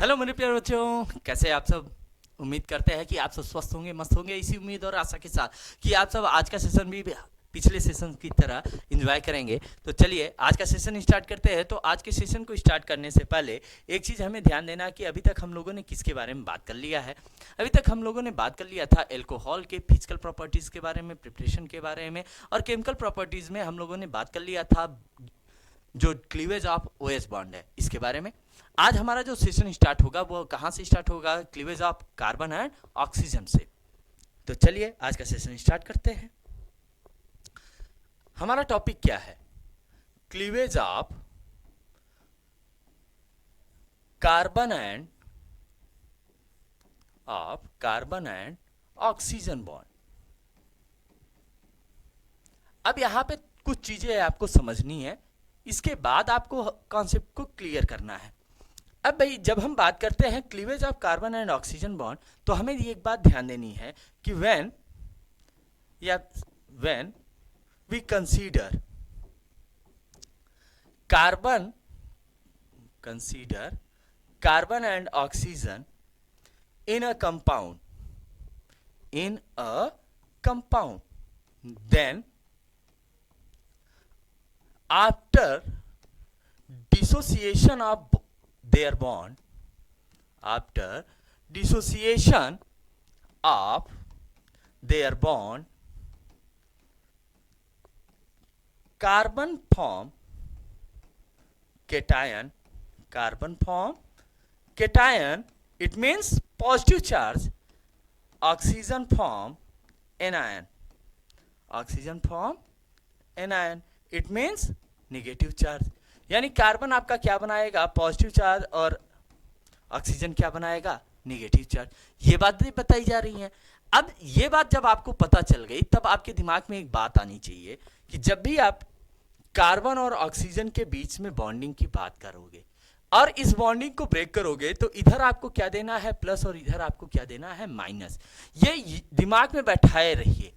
Hello मेरे प्यारे बच्चों, कैसे आप सब। उम्मीद करते हैं कि आप सब स्वस्थ होंगे, मस्त होंगे। इसी उम्मीद और आशा के साथ कि आप सब आज का सेशन भी पिछले सेशन की तरह एंजॉय करेंगे। तो चलिए आज का सेशन स्टार्ट करते हैं। तो आज के सेशन को स्टार्ट करने से पहले एक चीज़ हमें ध्यान देना कि अभी तक हम लोगों ने किसके बारे में बात कर लिया है। अभी तक हम लोगों ने बात कर लिया था एल्कोहल के फिजिकल प्रॉपर्टीज़ के बारे में, प्रिपरेशन के बारे में, और केमिकल प्रॉपर्टीज़ में हम लोगों ने बात कर लिया था जो क्लीवेज ऑफ ओएस बॉन्ड है इसके बारे में। आज हमारा जो सेशन स्टार्ट होगा वो कहाँ से स्टार्ट होगा? Cleavage of carbon and oxygen से। तो चलिए आज का सेशन स्टार्ट करते हैं। हमारा टॉपिक क्या है? Cleavage of carbon and oxygen bond. अब यहां पे कुछ चीजें आपको समझनी है, इसके बाद आपको कॉन्सेप्ट को क्लियर करना है। अब भाई जब हम बात करते हैं cleavage of carbon and oxygen bond, तो हमें ये एक बात ध्यान देनी है कि when we consider carbon and oxygen in a compound, then after dissociation of their bond, carbon form cation. It means positive charge. Oxygen form anion. It means negative charge. यानी कार्बन आपका क्या बनाएगा? पॉजिटिव चार्ज, और oxygen क्या बनाएगा? Negative charge. ये बातें बताई जा रही हैं। अब ये बात जब आपको पता चल गई तब आपके दिमाग में एक बात आनी चाहिए कि जब भी आप कार्बन और ऑक्सीजन के बीच में बॉन्डिंग की बात करोगे और इस बॉन्डिंग को ब्रेक करोगे तो इधर आपको क्या देना है? प्लस, और इधर आपको क्या देना है? माइनस। ये दिमाग में बैठाए रहिए,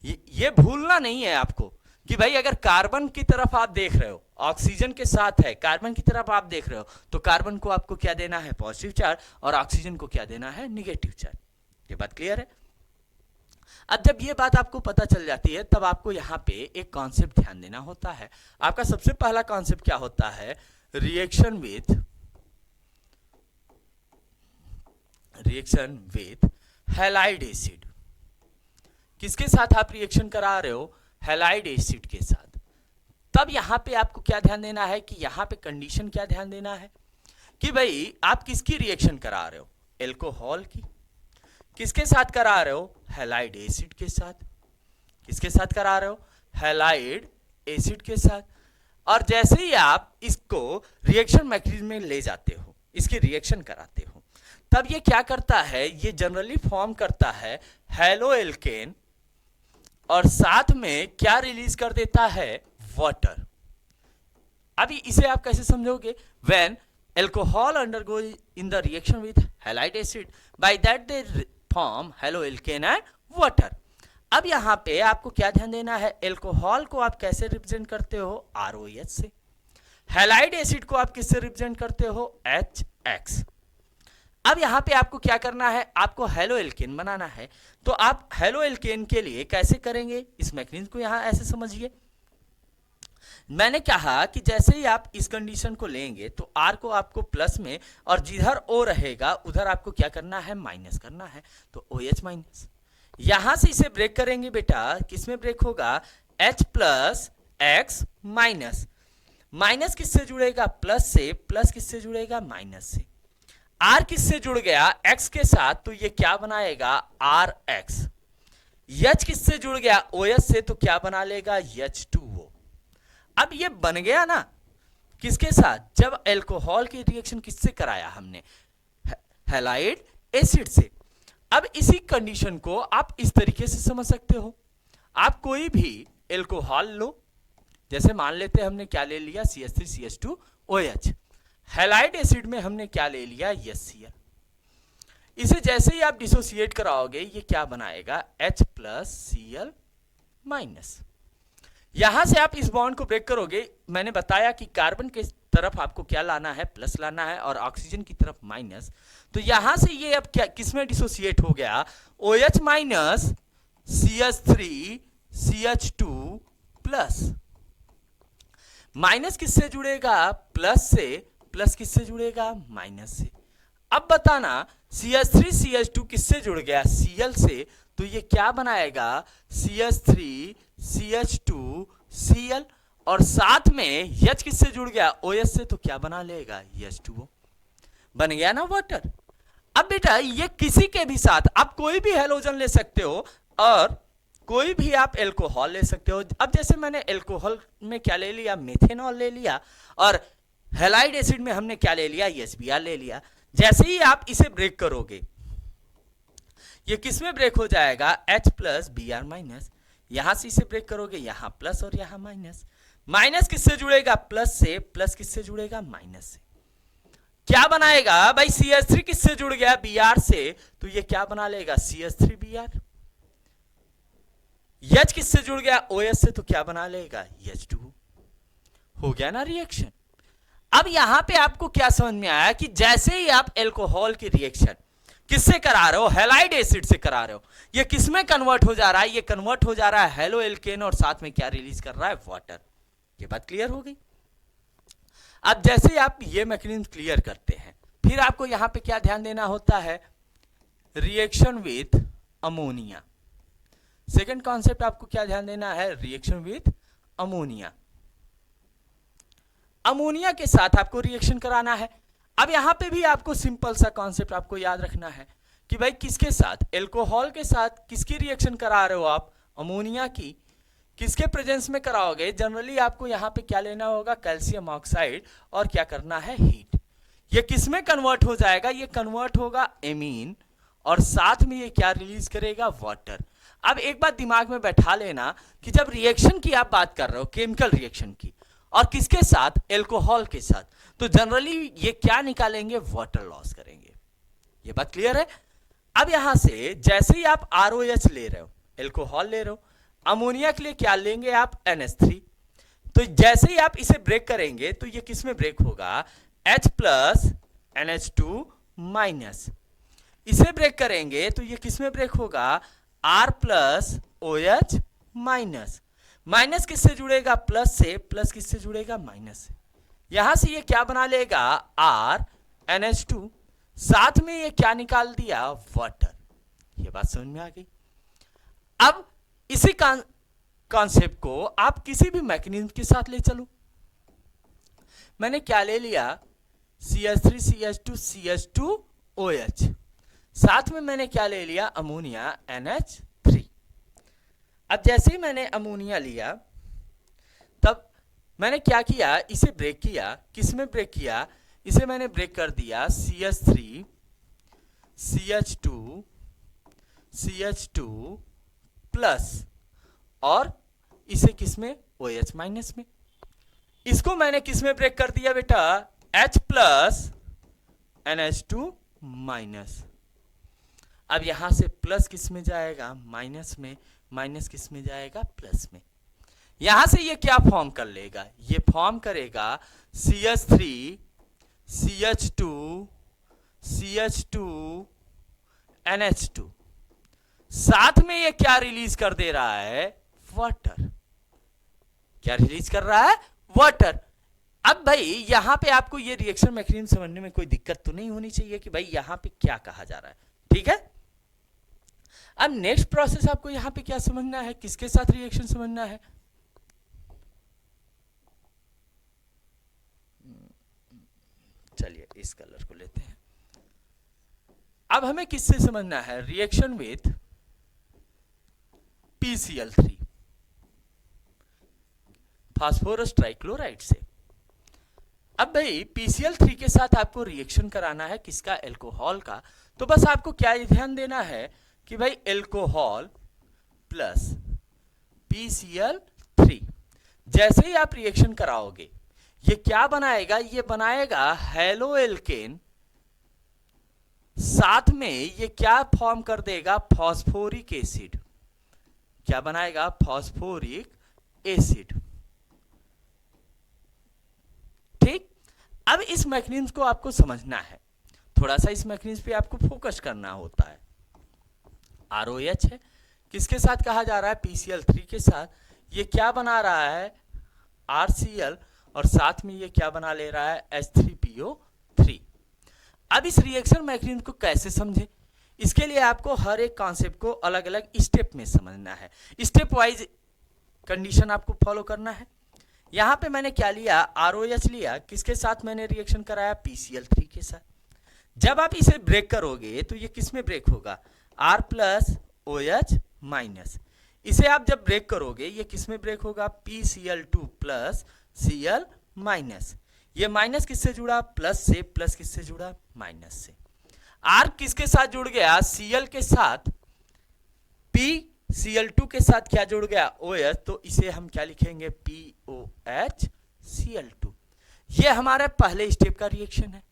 ये भूलना नहीं है आपको कि भाई अगर कार्बन की तरफ आप देख रहे हो, ऑक्सीजन के साथ है, कार्बन की तरफ आप देख रहे हो, तो कार्बन को आपको क्या देना है? पॉजिटिव चार्ज, और ऑक्सीजन को क्या देना है? Negative charge. ये बात क्लियर है? अब जब ये बात आपको पता चल जाती है तब आपको यहाँ पे एक कॉन्सेप्ट ध्यान देना होता है। आपका सबसे पहला कॉन्सेप्ट क्या होता है? Reaction with halide acid. किसके साथ आप रिएक्शन करा रहे हो? हैलाइड एसिड के साथ। तब यहां पे आपको क्या ध्यान देना है कि यहां पे कंडीशन क्या ध्यान देना है कि भाई आप किसकी रिएक्शन करा रहे हो? एल्कोहल की। किसके साथ करा रहे हो? हैलाइड एसिड के साथ। किसके साथ करा रहे हो? हैलाइड एसिड के साथ। और जैसे ही आप इसको रिएक्शन मैकेनिज्म में ले जाते हो, इसकी रिएक्शन कराते हो, तब ये क्या करता है? ये जनरली फॉर्म करता है हेलो एल्केन, और साथ में क्या रिलीज कर देता है? वाटर। अभी इसे आप कैसे समझोगे? When alcohol undergo in the reaction with halide acid, by that they form halo alkane and water. अब यहां पे आपको क्या ध्यान देना है? एल्कोहल को आप कैसे रिप्रेजेंट करते हो? ROH से। हैलाइड एसिड को आप किससे रिप्रेजेंट करते हो? HX। अब यहां पे आपको क्या करना है? आपको हेलो एल्केन बनाना है। तो आप हेलो एल्केन के लिए कैसे करेंगे? इस मैकेनिज्म को यहां ऐसे समझिए। मैंने कहा कि जैसे ही आप इस कंडीशन को लेंगे तो R को आपको प्लस में, और जिधर O रहेगा उधर आपको क्या करना है? माइनस करना है। तो OH माइनस। यहां से इसे ब्रेक करेंगे बेटा, किसमें ब्रेक होगा? H plus X minus. Minus किससे जुड़ेगा? प्लस से। प्लस किससे जुड़ेगा? माइनस से। R किससे जुड़ गया? X के साथ, तो ये क्या बनाएगा? RX। H किससे जुड़ गया? OH से, तो क्या बना लेगा? H2O। अब ये बन गया ना किसके साथ? जब एल्कोहल की रिएक्शन किससे कराया हमने? हैलाइड एसिड से। अब इसी कंडीशन को आप इस तरीके से समझ सकते हो। आप कोई भी एल्कोहल लो, जैसे मान लेते हैं हमने क्या ले लिया? CH3CH2OH। हैलाइड एसिड में हमने क्या ले लिया? HCl। इसे जैसे ही आप डिसोसिएट कराओगे ये क्या बनाएगा? H plus Cl minus. यहां से आप इस बॉन्ड को ब्रेक करोगे। मैंने बताया कि कार्बन के तरफ आपको क्या लाना है, प्लस लाना है, और ऑक्सीजन की तरफ माइनस। तो यहां से ये अब क्या किस में डिसोसिएट हो गया, OH minus CH3 CH2 plus. Minus किससे जुड़ेगा, प्लस से, प्लस किससे जुड़ेगा, माइनस से। अब बताना CH3 CH2 किससे जुड़ गया, Cl से, तो ये क्या बनाएगा, CH3 CH2 Cl, और साथ में H किससे जुड़ गया, OH से, तो क्या बना लेगा, H2O बन गया ना वाटर। अब बेटा ये किसी के भी साथ आप कोई भी हेलोजन ले सकते हो और कोई भी आप एल्कोहल ले सकते हो। अब जैसे मैंने एल्कोहल में क्या ले लिया, मेथेनॉल ले लिया, और हैलाइड एसिड में हमने क्या ले लिया, SBr ले लिया। जैसे ही आप इसे ब्रेक करोगे, ये किस में ब्रेक हो जाएगा, H प्लस Br माइनस। यहां से इसे ब्रेक करोगे, यहां प्लस और यहां माइनस। माइनस किससे जुड़ेगा, प्लस से, प्लस किससे जुड़ेगा, माइनस से। क्या बनाएगा भाई, CH3 किससे जुड़ गया, Br से, तो ये क्या बना लेगा, CH3Br। H किससे जुड़ गया, OH से, तो क्या बना लेगा, H2O। हो गया ना रिएक्शन। अब यहां पे आपको क्या समझ में आया कि जैसे ही आप एल्कोहल की रिएक्शन किससे करा रहे हो, हैलाइड एसिड से करा रहे हो, ये किस में कन्वर्ट हो जा रहा है, ये कन्वर्ट हो जा रहा है हेलो एल्केन, और साथ में क्या रिलीज कर रहा है, वाटर। ये बात क्लियर हो गई। अब जैसे ही आप ये मैकेनिज्म क्लियर करते हैं, फिर आपको यहां पे क्या ध्यान देना होता है, reaction with ammonia. Second concept आपको क्या ध्यान देना है, रिएक्शन विथ अमोनिया। अमोनिया के साथ आपको रिएक्शन कराना है। अब यहां पे भी आपको सिंपल सा कॉन्सेप्ट आपको याद रखना है कि भाई किसके साथ, एल्कोहल के साथ किसकी रिएक्शन करा रहे हो आप, अमोनिया की। किसके प्रेजेंस में कराओगे, जनरली आपको यहां पे क्या लेना होगा, कैल्शियम ऑक्साइड, और क्या करना है, हीट। ये किस में कन्वर्ट हो जाएगा, ये कन्वर्ट होगा एमीन, और साथ में ये क्या रिलीज करेगा, वाटर। अब एक बात दिमाग में बैठा लेना कि जब रिएक्शन की आप बात कर रहे हो, केमिकल रिएक्शन की, और किसके साथ, एल्कोहल के साथ, तो जनरली ये क्या निकालेंगे, वाटर लॉस करेंगे। ये बात क्लियर है। अब यहां से जैसे ही आप ROH ले रहे हो, एल्कोहल ले रहे हो, अमोनिया के लिए क्या लेंगे आप, NH3। तो जैसे ही आप इसे ब्रेक करेंगे, तो ये किस में ब्रेक होगा, H प्लस NH2 माइनस। इसे ब्रेक करेंगे तो ये किस में ब्रेक होगा, R plus OH minus. Minus किससे जुड़ेगा, प्लस से, प्लस किससे जुड़ेगा, माइनस से। यहां से ये क्या बना लेगा, R NH2, साथ में ये क्या निकाल दिया, वाटर। ये बात समझ में आ गई। अब इसी कॉन्सेप्ट को आप किसी भी मैकेनिज्म के साथ ले चलो। मैंने क्या ले लिया, CH3 CH2 CH2 OH, साथ में मैंने क्या ले लिया, अमोनिया NH3। अब जैसे ही मैंने अमोनिया लिया, तब मैंने क्या किया, इसे ब्रेक किया। किस में ब्रेक किया, इसे मैंने ब्रेक कर दिया CH3 CH2 CH2 प्लस, और इसे किस में, OH माइनस में। इसको मैंने किस में ब्रेक कर दिया बेटा, H प्लस NH2 माइनस। अब यहां से प्लस किस में जाएगा, माइनस में, माइनस किस में जाएगा, प्लस में। यहां से ये क्या फॉर्म कर लेगा, ये फॉर्म करेगा CH3 CH2 CH2 NH2, साथ में ये क्या रिलीज कर दे रहा है, वाटर। क्या रिलीज कर रहा है, वाटर। अब भाई यहां पे आपको ये रिएक्शन मैकेनिज्म समझने में कोई दिक्कत तो नहीं होनी चाहिए कि भाई यहां पे क्या कहा जा रहा है, ठीक है। अब नेक्स्ट प्रोसेस आपको यहां पे क्या समझना है, किसके साथ रिएक्शन समझना है, चलिए इस कलर को लेते हैं। अब हमें किससे समझना है, reaction with PCl3, phosphorus trichloride से। अब भाई PCl3 के साथ आपको रिएक्शन कराना है किसका, एल्कोहल का। तो बस आपको क्या ध्यान देना है कि भाई एल्कोहल प्लस PCl3, जैसे ही आप रिएक्शन कराओगे ये क्या बनाएगा, ये बनाएगा हेलो एल्केन, साथ में ये क्या फॉर्म कर देगा, फॉस्फोरिक एसिड। क्या बनाएगा, फॉस्फोरिक एसिड, ठीक। अब इस मैकेनिज्म को आपको समझना है, थोड़ा सा इस मैकेनिज्म पे आपको फोकस करना होता है। ROH है, किसके साथ कहा जा रहा है, PCl3 के साथ। ये क्या बना रहा है, RCl, और साथ में ये क्या बना ले रहा है, H3PO3। अब इस रिएक्शन मैकेनिज्म को कैसे समझे, इसके लिए आपको हर एक कॉन्सेप्ट को अलग अलग स्टेप में समझना है, स्टेप वाइज कंडीशन आपको फॉलो करना है। यहाँ पे मैंने क्या लिया, ROH लिया, किसके साथ मैंने रिएक्शन कराया, PCl3 के साथ। जब आप इसे ब्रेक करोगे तो ये किस में ब्रेक होगा, R प्लस OH माइनस। इसे आप जब ब्रेक करोगे ये किस में ब्रेक होगा, PCl2 प्लस Cl माइनस। ये माइनस किससे जुड़ा, प्लस से, प्लस किससे जुड़ा, माइनस से। R किसके साथ जुड़ गया, Cl के साथ, PCl2 के साथ क्या जुड़ गया, OH, तो इसे हम क्या लिखेंगे, POHCl2। ये हमारा पहले स्टेप का रिएक्शन है।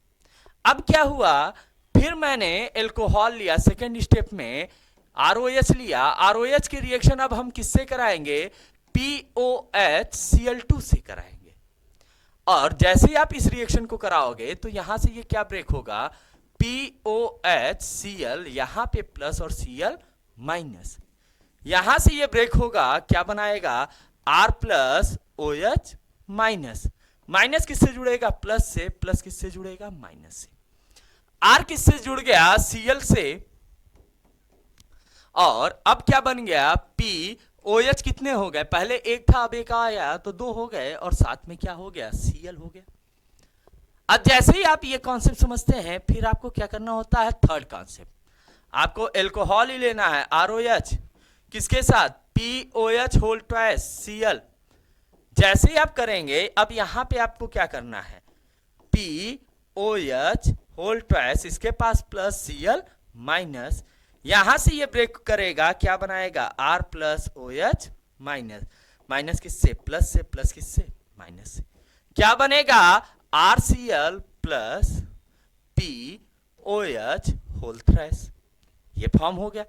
अब क्या हुआ, फिर मैंने एल्कोहल लिया सेकेंड स्टेप में, ROH लिया, ROH की रिएक्शन अब हम किससे कराएंगे, POHCl2 से कराएंगे। और जैसे ही आप इस रिएक्शन को कराओगे तो यहां से ये क्या ब्रेक होगा, POHCl, यहां पे प्लस और Cl माइनस। यहां से ये ब्रेक होगा, क्या बनाएगा, R plus OH minus. Minus किससे जुड़ेगा, प्लस से, प्लस किससे जुड़ेगा, माइनस से। R किससे जुड़ गया, Cl से, और अब क्या बन गया, POH कितने हो गए, पहले एक था अब एक आया तो दो हो गए, और साथ में क्या हो गया, Cl हो गया। अब जैसे ही आप ये कॉन्सेप्ट समझते हैं फिर आपको क्या करना होता है, थर्ड कॉन्सेप्ट, आपको एल्कोहल ही लेना है, ROH किसके साथ, POH होल ट्वाइस Cl। जैसे ही आप करेंगे अब यहां पे आपको क्या करना है, POH होल ट्वाइस, इसके पास प्लस Cl माइनस, यहां से ये ब्रेक करेगा, क्या बनाएगा, R plus OH minus. Minus किससे, प्लस से, प्लस किससे, माइनस से। क्या बनेगा, RCl plus POH whole thrice, ये फॉर्म हो गया।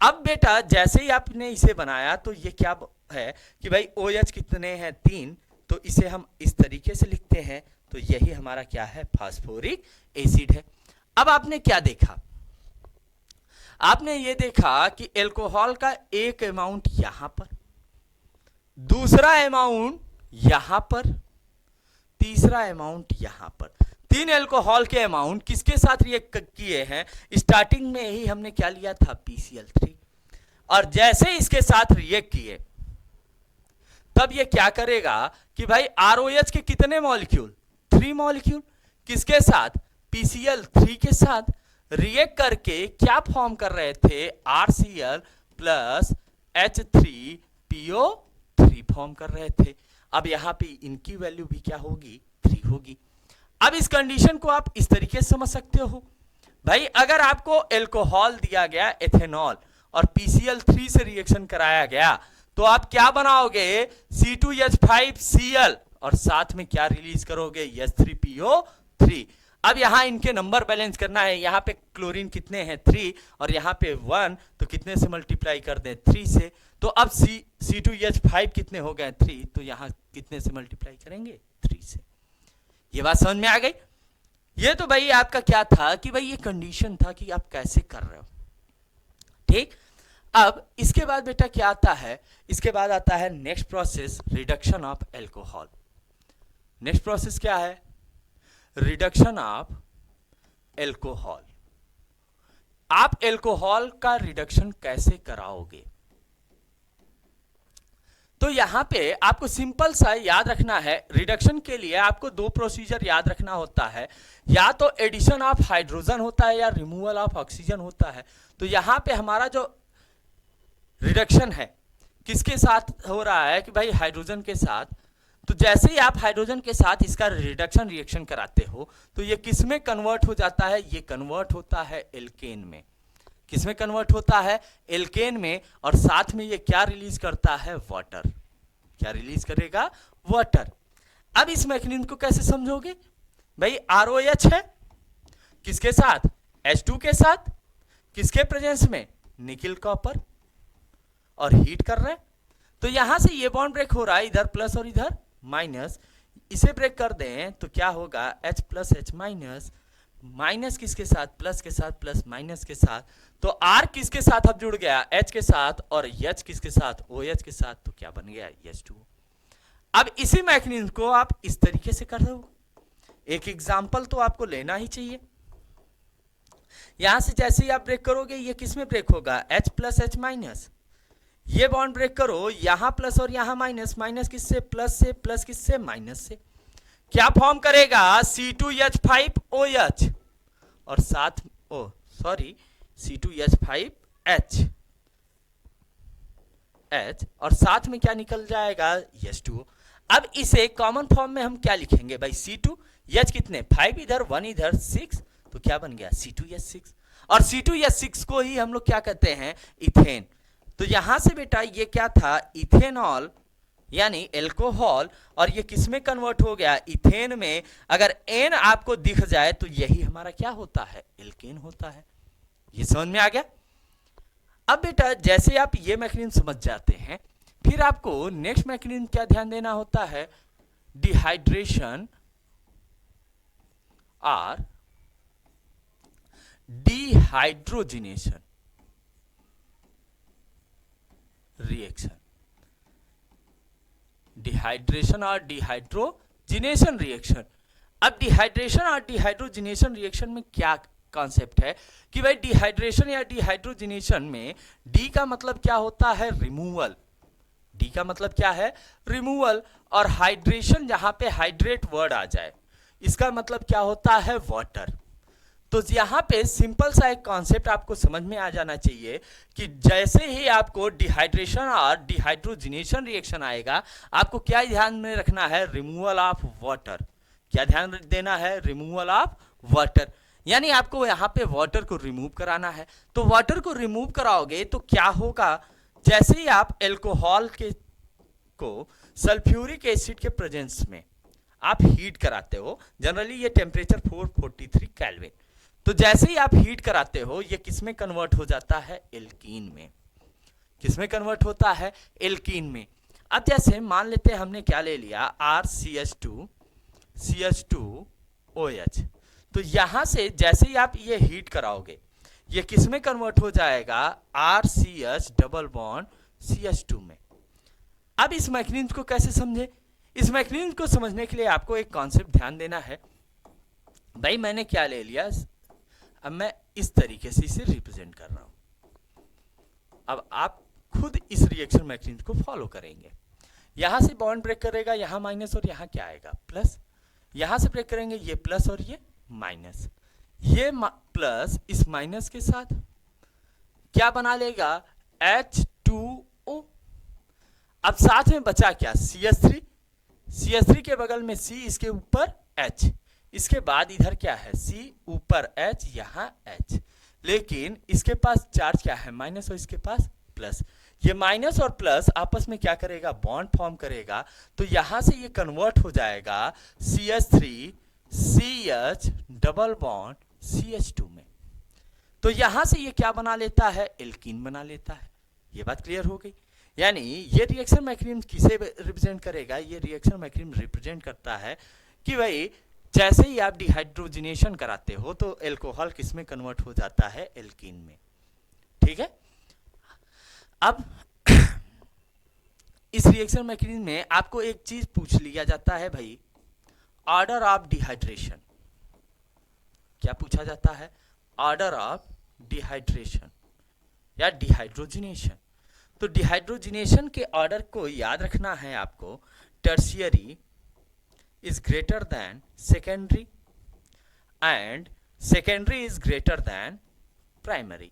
अब बेटा जैसे ही आपने इसे बनाया तो ये क्या है कि भाई OH कितने हैं, 3, तो इसे हम इस तरीके से लिखते हैं, तो यही हमारा क्या है, फास्फोरिक एसिड है। अब आपने क्या देखा, आपने ये देखा कि एल्कोहल का एक अमाउंट यहां पर, दूसरा अमाउंट यहां पर, तीसरा अमाउंट यहां पर। 3 एल्कोहल के अमाउंट किसके साथ रिएक्ट किए हैं, स्टार्टिंग में ही हमने क्या लिया था, PCl3, और जैसे इसके साथ रिएक्ट किए तब ये क्या करेगा कि भाई ROH के कितने मॉलिक्यूल, 3 मॉलिक्यूल, किसके साथ, PCl3 के साथ रिएक्ट करके क्या फॉर्म कर रहे थे, RCl प्लस H3PO3 फॉर्म कर रहे थे। अब यहां पे इनकी वैल्यू भी क्या होगी, 3 होगी। अब इस कंडीशन को आप इस तरीके से समझ सकते हो, भाई अगर आपको एल्कोहल दिया गया एथेनॉल और PCl3 से रिएक्शन कराया गया तो आप क्या बनाओगे, C2H5Cl, और साथ में क्या रिलीज करोगे, H3PO3। अब यहां इनके नंबर बैलेंस करना है, यहां पे क्लोरीन कितने हैं, 3, और यहां पे 1, तो कितने से मल्टीप्लाई कर दें, 3 से। तो अब C2H5 कितने हो गए, 3, तो यहां कितने से मल्टीप्लाई करेंगे, 3 से। ये बात समझ में आ गई। ये तो भाई आपका क्या था कि भाई ये कंडीशन था कि आप कैसे कर रहे हो, ठीक। अब इसके बाद बेटा क्या आता है, इसके बाद आता है next process, reduction of alcohol. Next process क्या है, रिडक्शन ऑफ एल्कोहल। आप एल्कोहल का रिडक्शन कैसे कराओगे, तो यहां पे आपको सिंपल सा याद रखना है, रिडक्शन के लिए आपको 2 प्रोसीजर याद रखना होता है, या तो एडिशन ऑफ हाइड्रोजन होता है या रिमूवल ऑफ ऑक्सीजन होता है। तो यहां पे हमारा जो रिडक्शन है किसके साथ हो रहा है कि भाई हाइड्रोजन के साथ, तो जैसे ही आप हाइड्रोजन के साथ इसका रिडक्शन रिएक्शन कराते हो तो ये किस में कन्वर्ट हो जाता है, ये कन्वर्ट होता है एल्केन में। किस में कन्वर्ट होता है, एल्केन में, और साथ में ये क्या रिलीज करता है, वाटर। क्या रिलीज करेगा, वाटर। अब इस मैकेनिज्म को कैसे समझोगे, भाई ROH है किसके साथ, H2 के साथ, किसके प्रेजेंस में, निकिल कॉपर, और हीट कर रहे हैं, तो यहां से ये बॉन्ड ब्रेक हो रहा है, इधर प्लस और इधर माइनस, इसे ब्रेक कर दें तो क्या होगा, H plus H minus, minus किसके साथ, प्लस के साथ, प्लस माइनस के साथ, तो R किसके साथ अब जुड़ गया, H के साथ, और H किसके साथ, OH के साथ, तो क्या बन गया, H2O। अब इसी मैकेनिज्म को आप इस तरीके से कर दो, एक एग्जाम्पल तो आपको लेना ही चाहिए। यहां से जैसे ही आप ब्रेक करोगे ये किस में ब्रेक होगा, H प्लस H माइनस, ये बॉन्ड ब्रेक करो, यहां प्लस और यहां माइनस, माइनस किससे, प्लस से, प्लस किससे, माइनस से, क्या फॉर्म करेगा, C2H5OH, और साथ C2H5H और साथ में क्या निकल जाएगा, H2O। अब इसे कॉमन फॉर्म में हम क्या लिखेंगे भाई, C2H कितने, 5 इधर 1 इधर 6, तो क्या बन गया, C2H6, और C2H6 को ही हम लोग क्या कहते हैं, इथेन। तो यहां से बेटा ये क्या था, इथेनॉल यानी एल्कोहल, और ये किस में कन्वर्ट हो गया, इथेन में। अगर एन आपको दिख जाए तो यही हमारा क्या होता है, एल्केन होता है। ये समझ में आ गया। अब बेटा जैसे आप ये मैकेनिज्म समझ जाते हैं, फिर आपको नेक्स्ट मैकेनिज्म क्या ध्यान देना होता है, डिहाइड्रेशन और डिहाइड्रोजिनेशन रिएक्शन। डिहाइड्रेशन और डिहाइड्रोजिनेशन रिएक्शन। अब डिहाइड्रेशन और डिहाइड्रोजिनेशन रिएक्शन में क्या कॉन्सेप्ट है कि भाई डिहाइड्रेशन या डिहाइड्रोजिनेशन में डी का मतलब क्या होता है, रिमूवल। डी का मतलब क्या है, रिमूवल, और हाइड्रेशन जहां पे हाइड्रेट वर्ड आ जाए इसका मतलब क्या होता है, वाटर। तो यहां पे सिंपल सा एक कॉन्सेप्ट आपको समझ में आ जाना चाहिए कि जैसे ही आपको डिहाइड्रेशन और डिहाइड्रोजिनेशन रिएक्शन आएगा, आपको क्या ध्यान में रखना है, रिमूवल ऑफ वाटर। क्या ध्यान देना है, रिमूवल ऑफ वाटर, यानी आपको यहां पे वाटर को रिमूव कराना है। तो वाटर को रिमूव कराओगे तो क्या होगा, जैसे ही आप एल्कोहल के को सल्फ्यूरिक एसिड के प्रेजेंस में आप हीट कराते हो, जनरली ये टेम्परेचर 443 केल्विन, तो जैसे ही आप हीट कराते हो ये किस में कन्वर्ट हो जाता है, एल्कीन में। किस में कन्वर्ट होता है, एल्कीन में। अब जैसे मान लेते हैं हमने क्या ले लिया, RCH2CH2OH, तो यहां से जैसे ही आप ये हीट कराओगे ये किस में कन्वर्ट हो जाएगा, RCH डबल बॉन्ड CH2 में। अब इस मैकेनिज्म को कैसे समझे, इस मैकेनिज्म को समझने के लिए आपको एक कॉन्सेप्ट ध्यान देना है। भाई मैंने क्या ले लिया, अब मैं इस तरीके से इसे रिप्रेजेंट कर रहा हूं। अब आप खुद इस रिएक्शन मैकेनिज्म को फॉलो करेंगे। यहां से बॉन्ड ब्रेक करेगा, यहां माइनस और यहां क्या आएगा, प्लस। यहां से ब्रेक करेंगे, ये प्लस और ये माइनस, ये प्लस इस माइनस के साथ क्या बना लेगा, H2O। अब साथ में बचा क्या, CH3, CH3 के बगल में C, इसके ऊपर H, इसके बाद इधर क्या है, C ऊपर H, यहां H, लेकिन इसके पास चार्ज क्या है, माइनस, और इसके पास प्लस। ये माइनस और प्लस आपस में क्या करेगा, बॉन्ड फॉर्म करेगा, तो यहां से ये कन्वर्ट हो जाएगा CH3CH डबल बॉन्ड CH2 में। तो यहां से ये क्या बना लेता है, एल्कीन बना लेता है। ये बात क्लियर हो गई। यानी ये रिएक्शन मैकेनिज्म किसे रिप्रेजेंट करेगा, ये रिएक्शन मैकेनिज्म रिप्रेजेंट करता है कि भाई जैसे ही आप डिहाइड्रोजिनेशन कराते हो तो एल्कोहल किस में कन्वर्ट हो जाता है, एल्कीन में। ठीक है। अब इस रिएक्शन मैकेनिज्म में आपको एक चीज पूछ लिया जाता है भाई, ऑर्डर ऑफ डिहाइड्रेशन। क्या पूछा जाता है, ऑर्डर ऑफ डिहाइड्रेशन या डिहाइड्रोजिनेशन। तो डिहाइड्रोजिनेशन के ऑर्डर को याद रखना है आपको, tertiary is greater than secondary and secondary is greater than primary.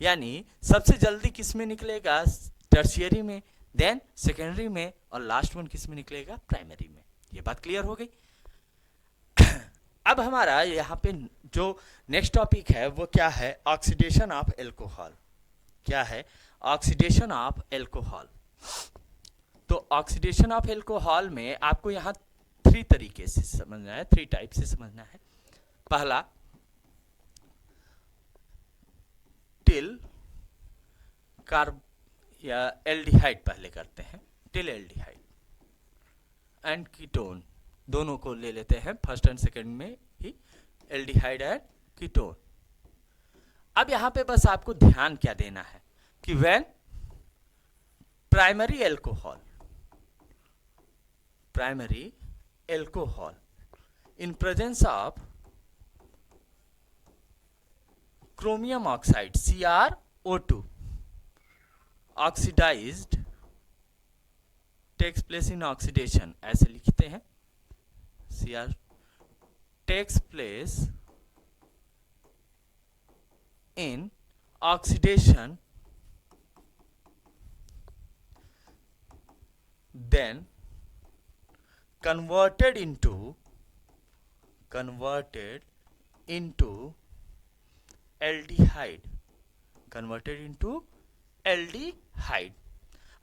यानी सबसे जल्दी किस में निकलेगा, टर्शियरी में, देन सेकेंडरी में, और लास्ट वन किस में निकलेगा, प्राइमरी में। ये बात क्लियर हो गई। अब हमारा यहाँ पे जो नेक्स्ट टॉपिक है वो क्या है, ऑक्सीडेशन ऑफ एल्कोहल। क्या है, ऑक्सीडेशन ऑफ एल्कोहल। तो ऑक्सीडेशन ऑफ एल्कोहल में आपको यहाँ 3 तरीके से समझना है, 3 टाइप से समझना है। पहला, टिल कार्ब या एल्डिहाइड पहले करते हैं, टिल एल्डिहाइड एंड कीटोन दोनों को ले लेते हैं फर्स्ट एंड सेकंड में ही, एल्डिहाइड एंड कीटोन। अब यहां पे बस आपको ध्यान क्या देना है कि when primary alcohol in presence of chromium oxide CrO2 oxidized takes place in oxidation, ऐसे लिखते हैं, Cr takes place in oxidation, then converted into aldehyde.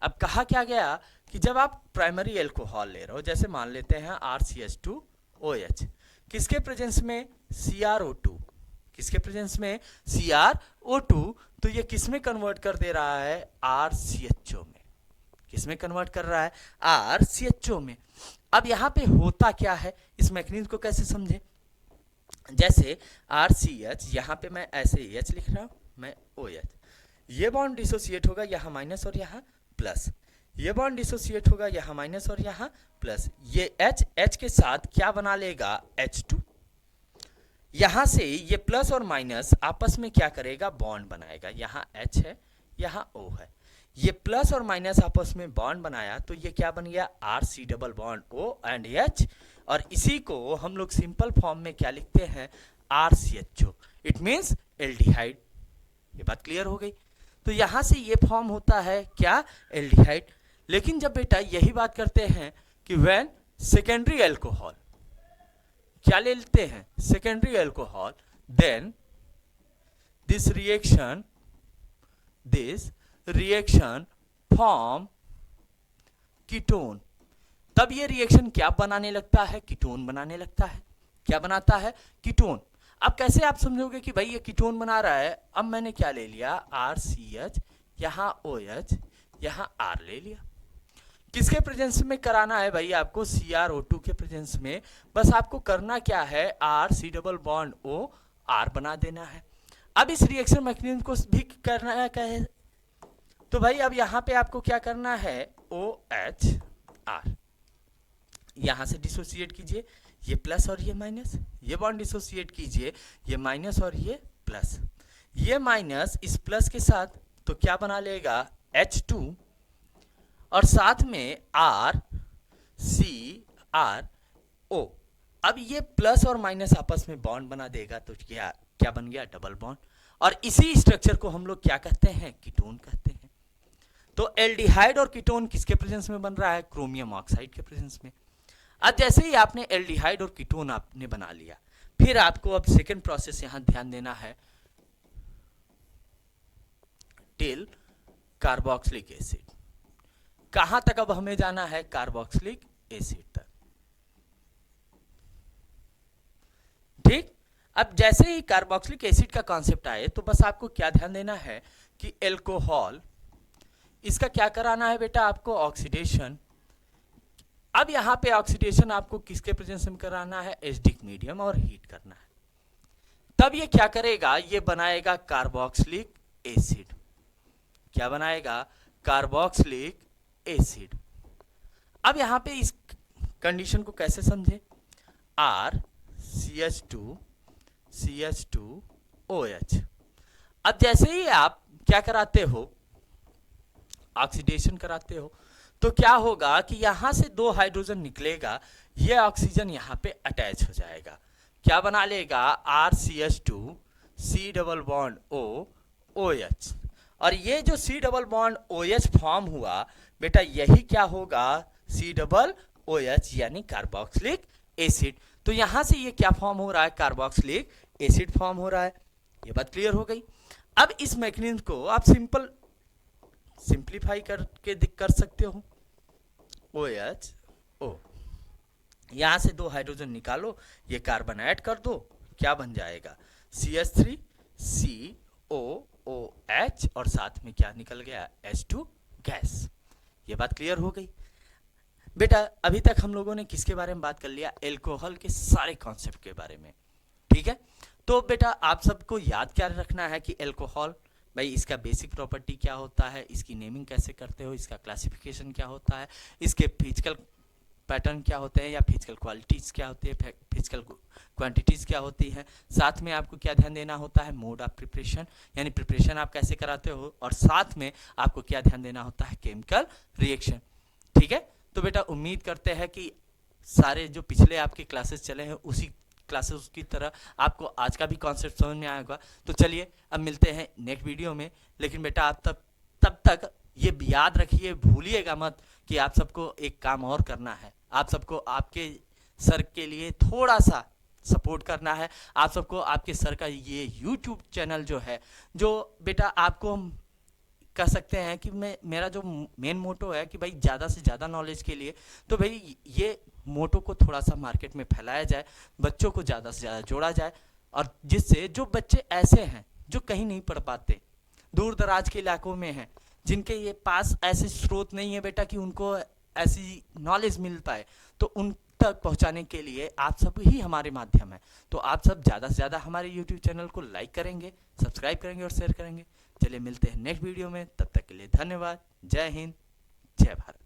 अब कहा क्या गया कि जब आप प्राइमरी एल्कोहल ले रहे हो, जैसे मान लेते हैं RCH2OH, किसके प्रेजेंस में? CrO2। किसके प्रेजेंस में? CrO2। तो ये किस में कन्वर्ट कर दे रहा है? RCHO में। किस में कन्वर्ट कर रहा है? RCHO में। अब यहां पे होता क्या है, इस मैकेनिज्म को कैसे समझे? जैसे RCH, यहां पे मैं ऐसे H लिख रहा हूं, मैं OH, ये बॉन्ड डिसोसिएट होगा, यहां माइनस और यहां प्लस, ये बॉन्ड डिसोसिएट होगा, यहां माइनस और यहां प्लस, ये H के साथ क्या बना लेगा? H2। यहां से ये प्लस और माइनस आपस में क्या करेगा? बॉन्ड बनाएगा। यहां H है, यहां O है, ये प्लस और माइनस आपस में बॉन्ड बनाया, तो ये क्या बन गया? RC double bond O and H, और इसी को हम लोग सिंपल फॉर्म में क्या लिखते हैं? RCHO। It means aldehyde. ये बात क्लियर हो गई? तो यहां से ये फॉर्म होता है क्या? एल्डिहाइड। लेकिन जब बेटा यही बात करते हैं कि व्हेन सेकेंडरी एल्कोहल, क्या ले लेते हैं? Secondary alcohol, then this reaction form ketone. तब ये रिएक्शन क्या बनाने लगता है? कीटोन बनाने लगता है। क्या बनाता है? कीटोन। अब कैसे आप समझोगे कि भाई ये कीटोन बना रहा है? अब मैंने क्या ले लिया? RCH, यहां OH, यहां R ले लिया। किसके प्रेजेंस में कराना है भाई आपको? CrO2 के प्रेजेंस में। बस आपको करना क्या है? RC double bond O, R बना देना है। अब इस रिएक्शन मैकेनिज्म को भी करना है क्या है? तो भाई अब यहां पे आपको क्या करना है? OH R, यहां से डिसोसिएट कीजिए, ये प्लस और ये माइनस, ये बॉन्ड डिसोसिएट कीजिए, ये माइनस और ये प्लस, ये माइनस इस प्लस के साथ तो क्या बना लेगा? H2, और साथ में RCrO। अब ये प्लस और माइनस आपस में बॉन्ड बना देगा, तो क्या बन गया? Double bond. और इसी स्ट्रक्चर को हम लोग क्या कहते हैं? कीटोन कहते हैं। तो एल्डिहाइड और कीटोन किसके प्रेजेंस में बन रहा है? क्रोमियम ऑक्साइड के प्रेजेंस में। अब जैसे ही आपने एल्डिहाइड और कीटोन आपने बना लिया, फिर आपको अब सेकेंड प्रोसेस यहां ध्यान देना है, टिल कार्बोक्सिलिक एसिड। कहां तक अब हमें जाना है? कार्बोक्सिलिक एसिड तक। ठीक। अब जैसे ही कार्बोक्सिलिक एसिड का कॉन्सेप्ट आए, तो बस आपको क्या ध्यान देना है कि एल्कोहल, इसका क्या कराना है बेटा? आपको ऑक्सीडेशन। अब यहां पे ऑक्सीडेशन आपको किसके प्रेजेंस में कराना है? एसिडिक मीडियम, और हीट करना है। तब ये क्या करेगा? ये बनाएगा कार्बोक्सिलिक एसिड। क्या बनाएगा? Carboxylic acid. अब यहां पे इस कंडीशन को कैसे समझे? RCH2OH। अब जैसे ही आप क्या कराते हो? ऑक्सीडेशन कराते हो, तो क्या होगा कि यहां से 2 हाइड्रोजन निकलेगा, ये ऑक्सीजन यहां पे अटैच हो जाएगा। क्या बना लेगा? RCH2 C double bond O OH। और ये जो C double bond OH form हुआ बेटा, यही क्या होगा? C डबल OH, यानी कार्बोक्सिलिक एसिड। तो यहां से ये क्या फॉर्म हो रहा है? कार्बोक्सिलिक एसिड फॉर्म हो रहा है। ये बात क्लियर हो गई? अब इस मैकेनिज्म को आप सिंप्लीफाई करके कर सकते हो। OHO, यहां से 2 हाइड्रोजन निकालो, ये कार्बन ऐड कर दो, क्या बन जाएगा? CH3COOH, और साथ में क्या निकल गया? H2 gas. ये बात क्लियर हो गई? बेटा अभी तक हम लोगों ने किसके बारे में बात कर लिया, एल्कोहल के सारे कॉन्सेप्ट के बारे में, ठीक है। तो बेटा आप सबको याद क्या रखना है कि एल्कोहल, भाई इसका बेसिक प्रॉपर्टी क्या होता है, इसकी नेमिंग कैसे करते हो, इसका क्लासिफिकेशन क्या होता है, इसके फिजिकल पैटर्न क्या होते हैं या फिजिकल क्वालिटीज़ क्या होती है, फिजिकल क्वांटिटीज़ क्या होती है। साथ में आपको क्या ध्यान देना होता है, मोड ऑफ प्रिपरेशन, यानी प्रिपरेशन आप कैसे कराते हो, और साथ में आपको क्या ध्यान देना होता है, केमिकल रिएक्शन, ठीक है। तो बेटा उम्मीद करते हैं कि सारे जो पिछले आपके क्लासेस चले हैं उसी क्लासेस की तरह आपको आज का भी कॉन्सेप्ट समझ में आएगा। तो चलिए अब मिलते हैं नेक्स्ट वीडियो में, लेकिन बेटा आप तब तक ये याद रखिए, भूलिएगा मत कि आप सबको एक काम और करना है, आप सबको आपके सर के लिए थोड़ा सा सपोर्ट करना है। आप सबको आपके सर का ये YouTube चैनल जो है, जो बेटा आपको कह सकते हैं कि मेरा जो मेन मोटो है कि भाई ज़्यादा से ज़्यादा नॉलेज के लिए, तो भाई ये मोटो को थोड़ा सा मार्केट में फैलाया जाए, बच्चों को ज़्यादा से ज़्यादा जोड़ा जाए, और जिससे जो बच्चे ऐसे हैं जो कहीं नहीं पढ़ पाते, दूर दराज के इलाकों में हैं, जिनके ये पास ऐसे स्रोत नहीं है बेटा कि उनको ऐसी नॉलेज मिल पाए, तो उन तक पहुंचाने के लिए आप सब ही हमारे माध्यम है। तो आप सब ज़्यादा से ज़्यादा हमारे YouTube चैनल को लाइक करेंगे, सब्सक्राइब करेंगे और शेयर करेंगे। चलिए मिलते हैं नेक्स्ट वीडियो में, तब तक के लिए धन्यवाद। जय हिंद, जय भारत।